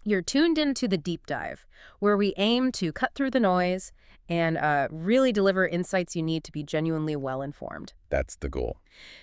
You're tuned into the deep dive, where we aim to cut through the noise and really deliver insights you need to be genuinely well-informed. That's the goal.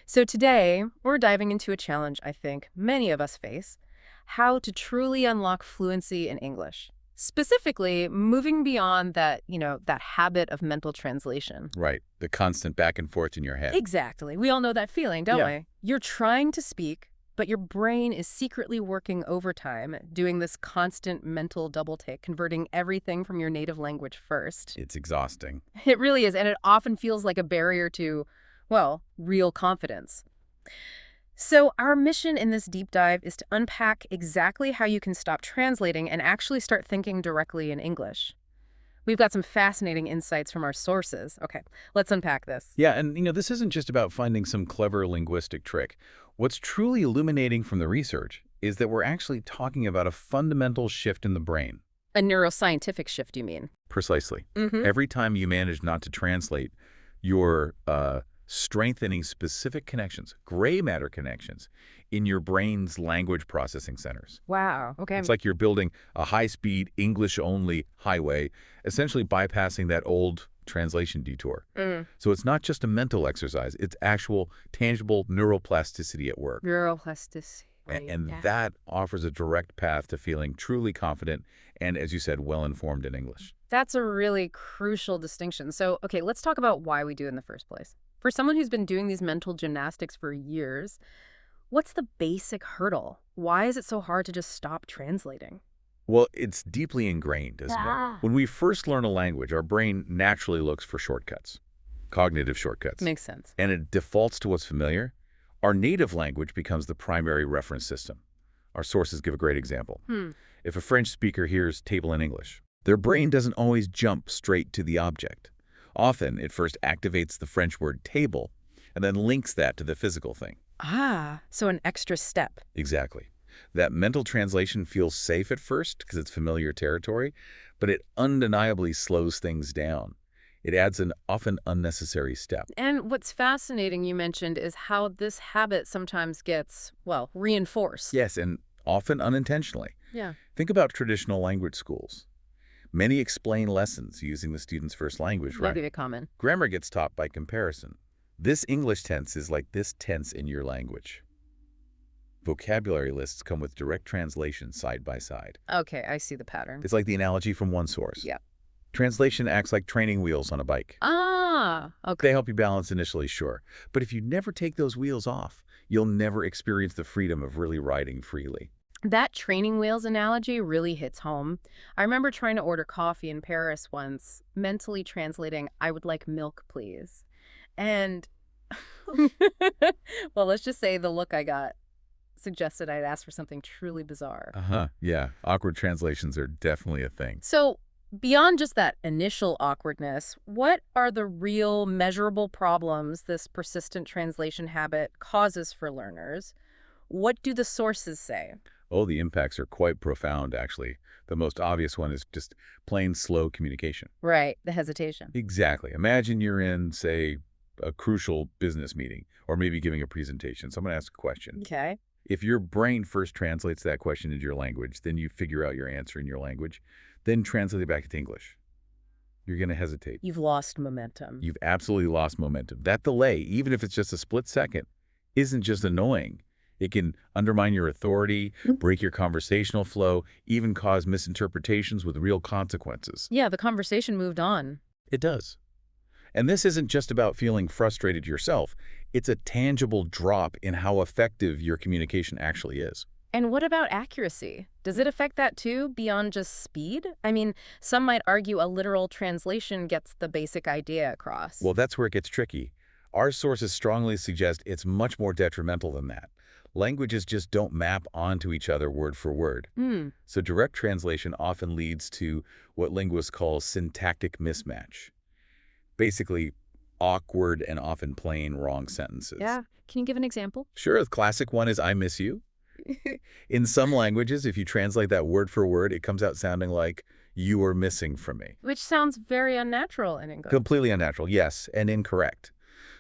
So today, we're diving into a challenge I think many of us face: how to truly unlock fluency in English. Specifically, moving beyond that habit of mental translation. Right. The constant back and forth in your head. Exactly. We all know that feeling, don't Yeah. we? You're trying to speak, but your brain is secretly working overtime, doing this constant mental double take, converting everything from your native language first. It's exhausting. It really is, and it often feels like a barrier to, well, real confidence. So our mission in this deep dive is to unpack exactly how you can stop translating and actually start thinking directly in English. We've got some fascinating insights from our sources. Okay, let's unpack this. Yeah, and this isn't just about finding some clever linguistic trick. What's truly illuminating from the research is that we're actually talking about a fundamental shift in the brain. A neuroscientific shift, you mean? Precisely. Mm-hmm. Every time you manage not to translate, you're strengthening specific connections, gray matter connections, in your brain's language processing centers. Wow, okay. It's like you're building a high-speed, English-only highway, essentially bypassing that old translation detour. So it's not just a mental exercise, it's actual, tangible neuroplasticity at work. Neuroplasticity. And Yeah. that offers a direct path to feeling truly confident and, as you said, well-informed in English. That's a really crucial distinction. So, okay, let's talk about why we do it in the first place. For someone who's been doing these mental gymnastics for years, what's the basic hurdle? Why is it so hard to just stop translating? Well, it's deeply ingrained, isn't it? When we first learn a language, our brain naturally looks for shortcuts, cognitive shortcuts. Makes sense. And it defaults to what's familiar. Our native language becomes the primary reference system. Our sources give a great example. If a French speaker hears table in English, their brain doesn't always jump straight to the object. Often, it first activates the French word table and then links that to the physical thing. Ah, so an extra step. Exactly. That mental translation feels safe at first because it's familiar territory, but it undeniably slows things down. It adds an often unnecessary step. And what's fascinating, you mentioned, is how this habit sometimes gets, well, reinforced. Yes, and often unintentionally. Yeah. Think about traditional language schools. Many explain lessons using the student's first language, right? Maybe a common. Grammar gets taught by comparison. This English tense is like this tense in your language. Vocabulary lists come with direct translation side by side. Okay, I see the pattern. It's like the analogy from one source. Yeah. Translation acts like training wheels on a bike. Ah, okay. They help you balance initially, sure. But if you never take those wheels off, you'll never experience the freedom of really riding freely. That training wheels analogy really hits home. I remember trying to order coffee in Paris once, mentally translating, "I would like milk, please." And, well, let's just say the look I got suggested I'd asked for something truly bizarre. Yeah. Awkward translations are definitely a thing. So, beyond just that initial awkwardness, what are the real measurable problems this persistent translation habit causes for learners? What do the sources say? Oh, the impacts are quite profound, actually. The most obvious one is just plain slow communication. Right, the hesitation. Exactly. Imagine you're in, say, a crucial business meeting, or maybe giving a presentation. Someone asks a question. Okay. If your brain first translates that question into your language, then you figure out your answer in your language, then translate it back into English. You're going to hesitate. You've lost momentum. You've absolutely lost momentum. That delay, even if it's just a split second, isn't just annoying. It can undermine your authority, break your conversational flow, even cause misinterpretations with real consequences. Yeah, the conversation moved on. It does. And this isn't just about feeling frustrated yourself. It's a tangible drop in how effective your communication actually is. And what about accuracy? Does it affect that too, beyond just speed? I mean, some might argue a literal translation gets the basic idea across. Well, that's where it gets tricky. Our sources strongly suggest it's much more detrimental than that. Languages just don't map onto each other word for word. So direct translation often leads to what linguists call syntactic mismatch. Basically, awkward and often plain wrong sentences. Yeah. Can you give an example? Sure, the classic one is "I miss you." In some languages, if you translate that word for word, it comes out sounding like "you are missing from me." Which sounds very unnatural in English. Completely unnatural, yes, and incorrect.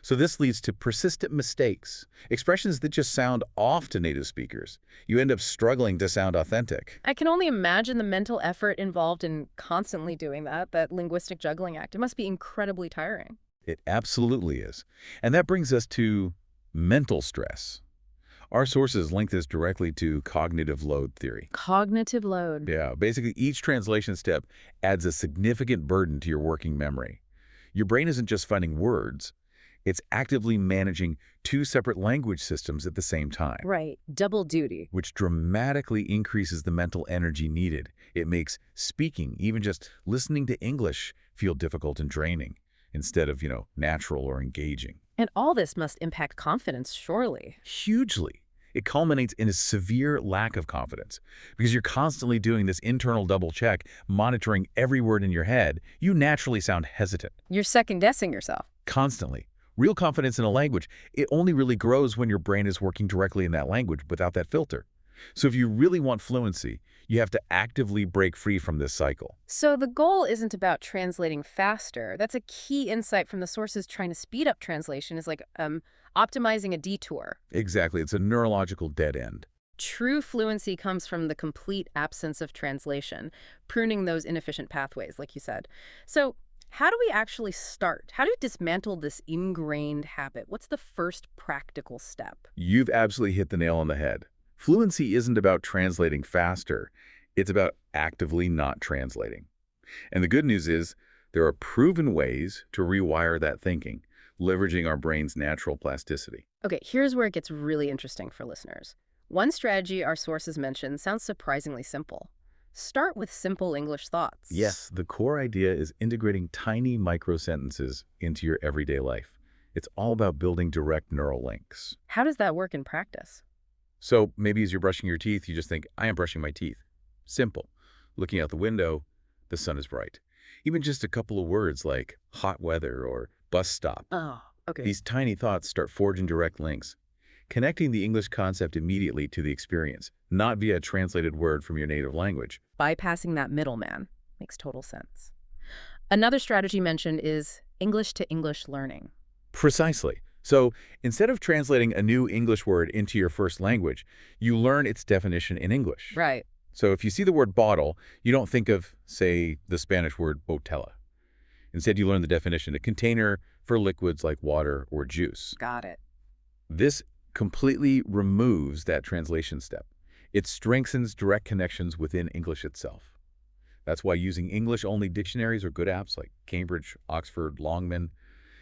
So this leads to persistent mistakes, expressions that just sound off to native speakers. You end up struggling to sound authentic. I can only imagine the mental effort involved in constantly doing that linguistic juggling act. It must be incredibly tiring. It absolutely is. And that brings us to mental stress. Our sources link this directly to cognitive load theory. Cognitive load. Yeah, basically each translation step adds a significant burden to your working memory. Your brain isn't just finding words, it's actively managing two separate language systems at the same time, Right. Double duty. which dramatically increases the mental energy needed. It makes speaking, even just listening to English, feel difficult and draining instead of, natural or engaging. And all this must impact confidence, surely. Hugely. It culminates in a severe lack of confidence because you're constantly doing this internal double check, monitoring every word in your head. You naturally sound hesitant. You're second-guessing yourself. Constantly. Real confidence in a language, it only really grows when your brain is working directly in that language without that filter. So if you really want fluency, you have to actively break free from this cycle. So the goal isn't about translating faster. That's a key insight from the sources trying to speed up translation is like optimizing a detour. Exactly. It's a neurological dead end. True fluency comes from the complete absence of translation, pruning those inefficient pathways, like you said. So how do we actually start? How do we dismantle this ingrained habit? What's the first practical step? You've absolutely hit the nail on the head. Fluency isn't about translating faster. It's about actively not translating. And the good news is there are proven ways to rewire that thinking, leveraging our brain's natural plasticity. Okay, here's where it gets really interesting for listeners. One strategy our sources mention sounds surprisingly simple. Start with simple English thoughts. Yes, the core idea is integrating tiny micro-sentences into your everyday life. It's all about building direct neural links. How does that work in practice? So maybe as you're brushing your teeth, you just think, I am brushing my teeth. Simple. Looking out the window, the sun is bright. Even just a couple of words like hot weather or bus stop. Oh, okay. These tiny thoughts start forging direct links, connecting the English concept immediately to the experience, not via a translated word from your native language. Bypassing that middleman makes total sense. Another strategy mentioned is English-to-English learning. Precisely. So instead of translating a new English word into your first language, you learn its definition in English. Right. So if you see the word bottle, you don't think of, say, the Spanish word botella. Instead, you learn the definition, a container for liquids like water or juice. Got it. This completely removes that translation step. It strengthens direct connections within English itself. That's why using English-only dictionaries or good apps like Cambridge, Oxford, Longman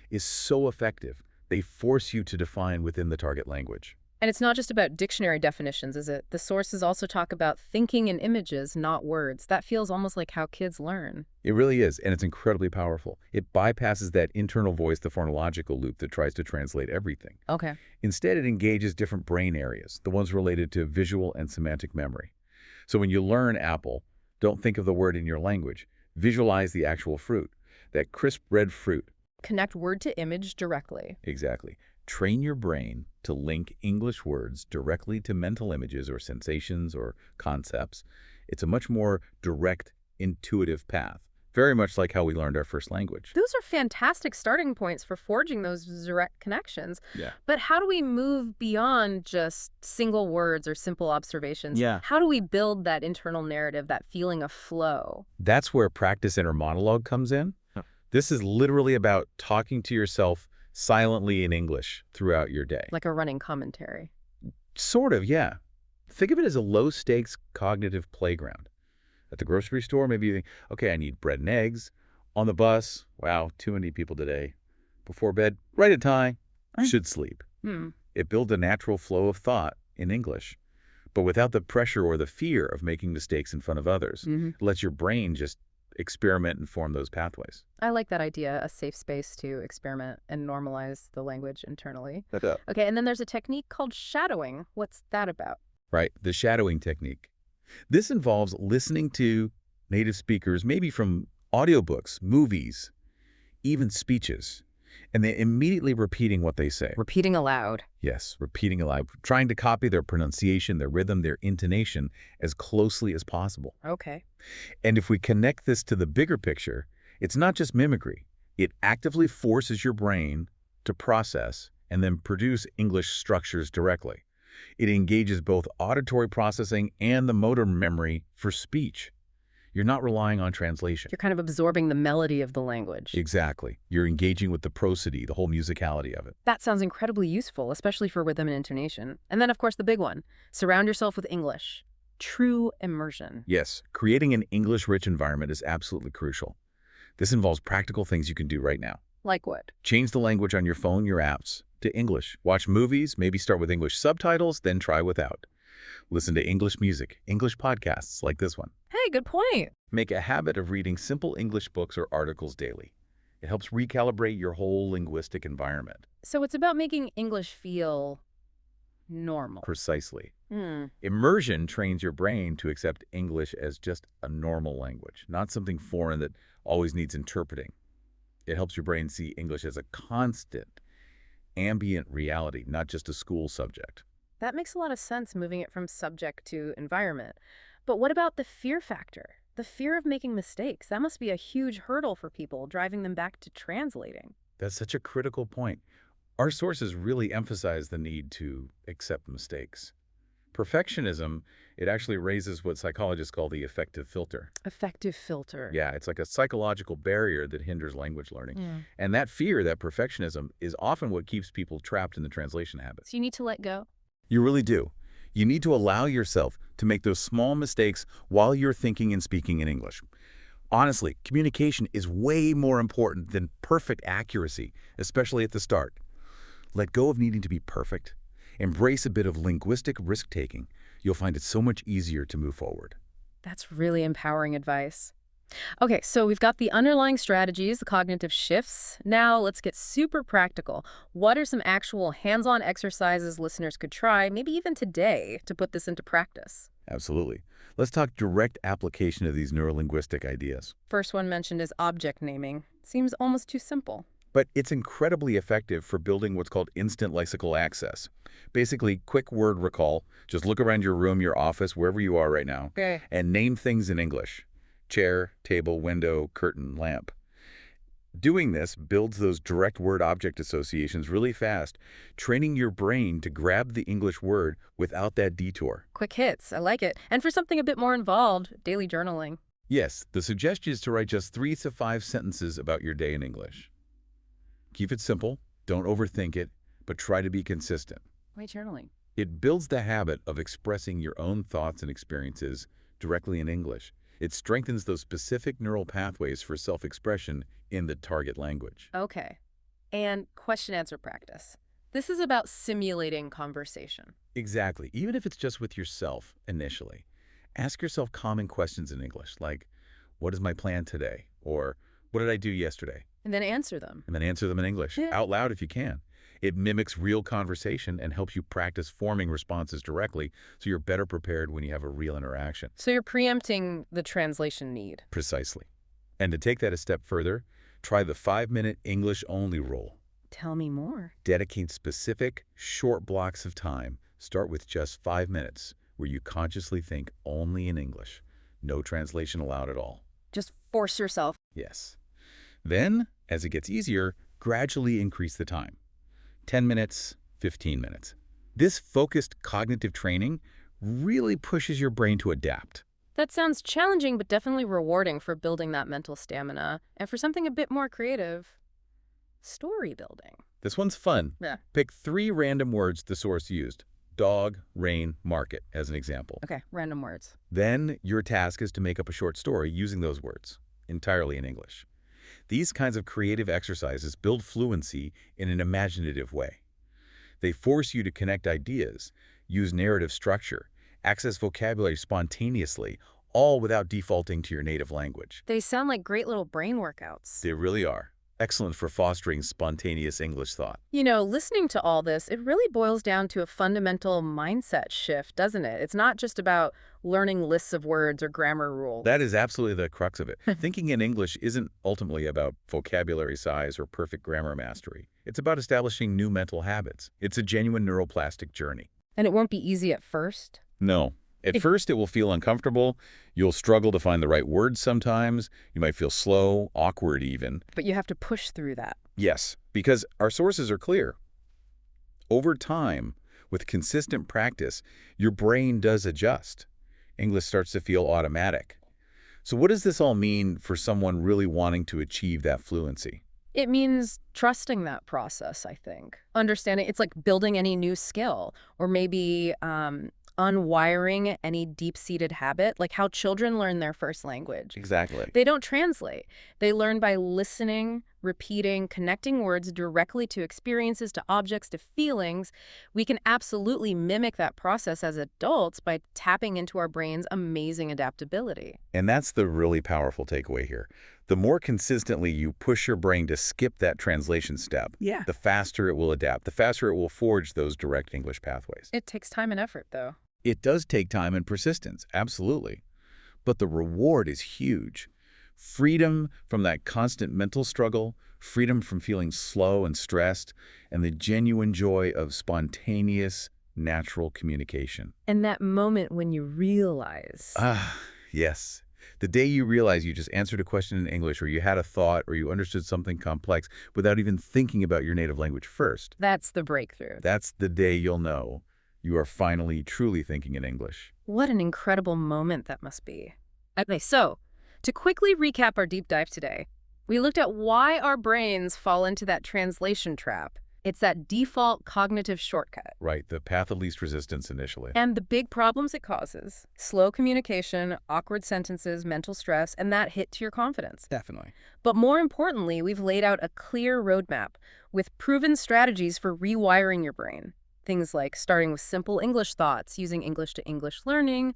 is so effective. They force you to define within the target language. And it's not just about dictionary definitions, is it? The sources also talk about thinking in images, not words. That feels almost like how kids learn. It really is, and it's incredibly powerful. It bypasses that internal voice, the phonological loop that tries to translate everything. Okay. Instead, it engages different brain areas, the ones related to visual and semantic memory. So when you learn apple, don't think of the word in your language. Visualize the actual fruit, that crisp red fruit. Connect word to image directly. Exactly. Train your brain to link English words directly to mental images or sensations or concepts. It's a much more direct, intuitive path, very much like how we learned our first language. Those are fantastic starting points for forging those direct connections. Yeah. But how do we move beyond just single words or simple observations? Yeah. How do we build that internal narrative, that feeling of flow? That's where practice inner monologue comes in. Huh. This is literally about talking to yourself silently in English throughout your day. Like a running commentary. Sort of, yeah. Think of it as a low-stakes cognitive playground. At the grocery store, maybe you think, okay, I need bread and eggs. On the bus, wow, too many people today. Before bed, write a tie, should sleep. It builds a natural flow of thought in English, but without the pressure or the fear of making mistakes in front of others. It lets your brain just experiment and form those pathways. I like that idea, a safe space to experiment and normalize the language internally. That's up. Okay, and then there's a technique called shadowing. What's that about? Right, the shadowing technique. This involves listening to native speakers, maybe from audiobooks, movies, even speeches, and then immediately repeating what they say. Repeating aloud. Yes, repeating aloud, trying to copy their pronunciation, their rhythm, their intonation as closely as possible. Okay. And if we connect this to the bigger picture, it's not just mimicry. It actively forces your brain to process and then produce English structures directly. It engages both auditory processing and the motor memory for speech. You're not relying on translation. You're kind of absorbing the melody of the language. Exactly. You're engaging with the prosody, the whole musicality of it. That sounds incredibly useful, especially for rhythm and intonation. And then, of course, the big one. Surround yourself with English. True immersion. Yes, creating an English-rich environment is absolutely crucial. This involves practical things you can do right now. Like what? Change the language on your phone, your apps, to English. Watch movies, maybe start with English subtitles, then try without. Listen to English music, English podcasts like this one. Hey, good point. Make a habit of reading simple English books or articles daily. It helps recalibrate your whole linguistic environment. So it's about making English feel normal. Precisely. Hmm. Immersion trains your brain to accept English as just a normal language, not something foreign that always needs interpreting. It helps your brain see English as a constant, ambient reality, not just a school subject. That makes a lot of sense, moving it from subject to environment. But what about the fear factor? The fear of making mistakes. That must be a huge hurdle for people, driving them back to translating. That's such a critical point. Our sources really emphasize the need to accept mistakes. Perfectionism, it actually raises what psychologists call the affective filter. Effective filter. Yeah, it's like a psychological barrier that hinders language learning. Yeah. And that fear, that perfectionism, is often what keeps people trapped in the translation habit. So you need to let go. You really do. You need to allow yourself to make those small mistakes while you're thinking and speaking in English. Honestly, communication is way more important than perfect accuracy, especially at the start. Let go of needing to be perfect. Embrace a bit of linguistic risk-taking. You'll find it so much easier to move forward. That's really empowering advice. Okay, so we've got the underlying strategies, the cognitive shifts. Now let's get super practical. What are some actual hands-on exercises listeners could try, maybe even today, to put this into practice? Absolutely. Let's talk direct application of these neurolinguistic ideas. First one mentioned is object naming. Seems almost too simple. But it's incredibly effective for building what's called instant lexical access. Basically, quick word recall. Just look around your room, your office, wherever you are right now, Okay. and name things in English. Chair, table, window, curtain, lamp. Doing this builds those direct word object associations really fast, training your brain to grab the English word without that detour. Quick hits. I like it. And for something a bit more involved, daily journaling. Yes, the suggestion is to write just 3 to 5 sentences about your day in English. Keep it simple, don't overthink it, but try to be consistent. Why journaling? It builds the habit of expressing your own thoughts and experiences directly in English. It strengthens those specific neural pathways for self-expression in the target language. Okay. And question-answer practice. This is about simulating conversation. Exactly. Even if it's just with yourself initially. Ask yourself common questions in English, like, what is my plan today? Or, what did I do yesterday? And then answer them. And then answer them in English, Yeah. out loud if you can. It mimics real conversation and helps you practice forming responses directly so you're better prepared when you have a real interaction. So you're preempting the translation need. Precisely. And to take that a step further, try the 5-minute English-only rule. Tell me more. Dedicate specific, short blocks of time. Start with just 5 minutes, where you consciously think only in English. No translation allowed at all. Just force yourself. Yes. Then, as it gets easier, gradually increase the time. 10 minutes, 15 minutes. This focused cognitive training really pushes your brain to adapt. That sounds challenging, but definitely rewarding for building that mental stamina. And for something a bit more creative, story building. This one's fun. Yeah. Pick 3 random words the source used. Dog, rain, market, as an example. Okay, random words. Then your task is to make up a short story using those words, entirely in English. These kinds of creative exercises build fluency in an imaginative way. They force you to connect ideas, use narrative structure, access vocabulary spontaneously, all without defaulting to your native language. They sound like great little brain workouts. They really are. Excellent for fostering spontaneous English thought. You know, listening to all this, it really boils down to a fundamental mindset shift, doesn't it? It's not just about learning lists of words or grammar rules. That is absolutely the crux of it. Thinking in English isn't ultimately about vocabulary size or perfect grammar mastery. It's about establishing new mental habits. It's a genuine neuroplastic journey. And it won't be easy at first. No. At first, it will feel uncomfortable. You'll struggle to find the right words sometimes. You might feel slow, awkward even. But you have to push through that. Yes, because our sources are clear. Over time, with consistent practice, your brain does adjust. English starts to feel automatic. So what does this all mean for someone really wanting to achieve that fluency? It means trusting that process, I think. Understanding it's like building any new skill or maybe unwiring any deep-seated habit, like how children learn their first language. Exactly. They don't translate. They learn by listening, repeating, connecting words directly to experiences, to objects, to feelings. We can absolutely mimic that process as adults by tapping into our brain's amazing adaptability. And that's the really powerful takeaway here. The more consistently you push your brain to skip that translation step, Yeah. the faster it will adapt, the faster it will forge those direct English pathways. It takes time and effort, though. It does take time and persistence, absolutely. But the reward is huge. Freedom from that constant mental struggle, freedom from feeling slow and stressed, and the genuine joy of spontaneous, natural communication. And that moment when you realize Ah, yes. The day you realize you just answered a question in English, or you had a thought, or you understood something complex without even thinking about your native language first, that's the breakthrough. that's the day you'll know you are finally truly thinking in English. What an incredible moment that must be. Okay, so to quickly recap our deep dive today, we looked at why our brains fall into that translation trap. It's that default cognitive shortcut. Right, the path of least resistance initially. And the big problems it causes: slow communication, awkward sentences, mental stress, and that hit to your confidence. Definitely. But more importantly, we've laid out a clear roadmap with proven strategies for rewiring your brain. Things like starting with simple English thoughts, using English to English learning,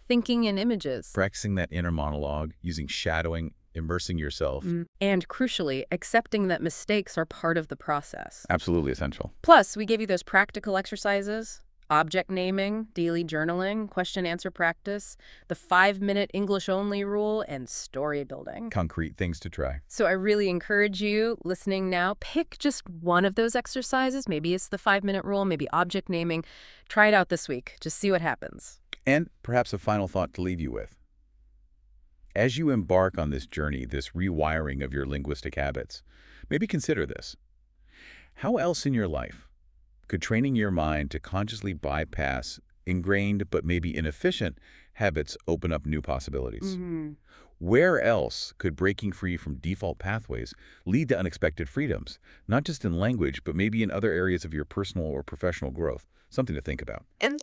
thinking in images, Practicing that inner monologue, using shadowing, immersing yourself. and crucially, accepting that mistakes are part of the process. Absolutely essential. Plus, we gave you those practical exercises: object naming, daily journaling, question-answer practice, the 5-minute English-only rule, and story building. Concrete things to try. So I really encourage you, listening now, pick just one of those exercises. Maybe it's the 5-minute rule, maybe object naming. Try it out this week. Just see what happens. And perhaps a final thought to leave you with. As you embark on this journey, this rewiring of your linguistic habits, maybe consider this. How else in your life could training your mind to consciously bypass ingrained but maybe inefficient habits open up new possibilities? Where else could breaking free from default pathways lead to unexpected freedoms, not just in language, but maybe in other areas of your personal or professional growth? Something to think about. And